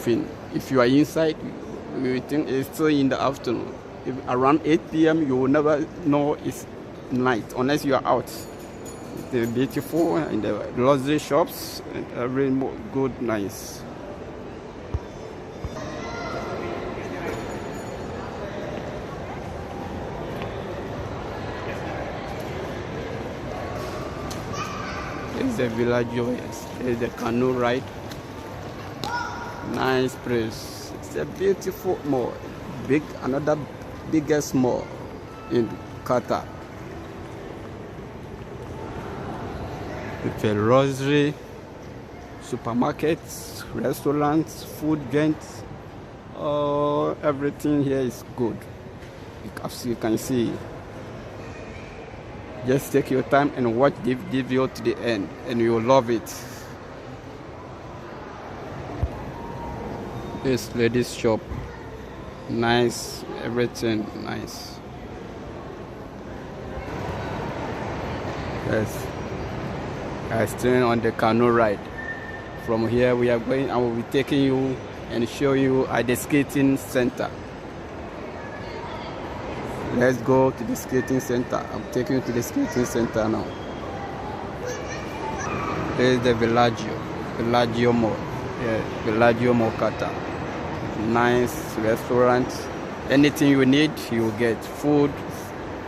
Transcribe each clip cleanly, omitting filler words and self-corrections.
moving. If you are inside, you think it's still in the afternoon. If around 8 p.m. you will never know it's night unless you are out. They're beautiful in the luxury shops and very good, nice. It's the Villaggio, yes. It's the CanalRide. Nice place. It's a beautiful mall. Another biggest mall in Qatar. With a luxury supermarkets, restaurants, food joints. Everything here is good. As you can see. Just take your time and watch the video to the end, and you will love it. This ladies shop, nice, everything nice. Yes, I'm still on the CanalRide. From here we are going, I will be taking you and show you at the skating center. Let's go to the skating center. I'm taking you to the skating center now. There is the Villaggio Mall. Yeah, VillaggioMallQatar. Nice restaurant. Anything you need, you will get. Food,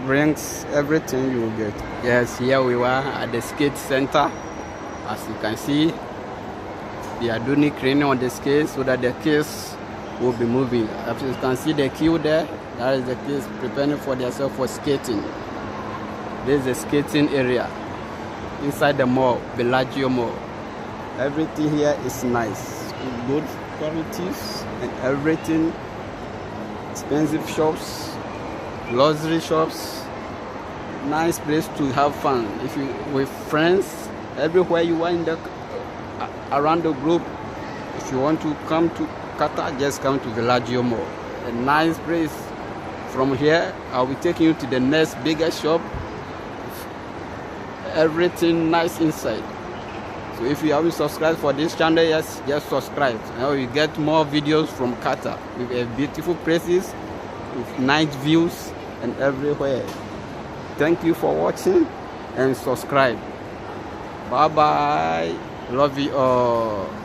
drinks, everything you will get. Yes, here we are at the skate center. As you can see, they are doing cleaning on the skates so that the kids will be moving. As you can see the queue there, that is the kids preparing for themselves for skating. This is the skating area inside the mall, Villaggio Mall. Everything here is nice, good qualities and everything. Expensive shops, luxury shops, nice place to have fun. If you with friends, everywhere you are in the around the globe, if you want to come to Qatar, just come to Villaggio Mall. A nice place. From here, I'll be taking you to the next bigger shop. Everything nice inside. So if you haven't subscribed for this channel, yes, just subscribe. Now you get more videos from Qatar with beautiful places, with nice views and everywhere. Thank you for watching and subscribe. Bye bye. Love you all.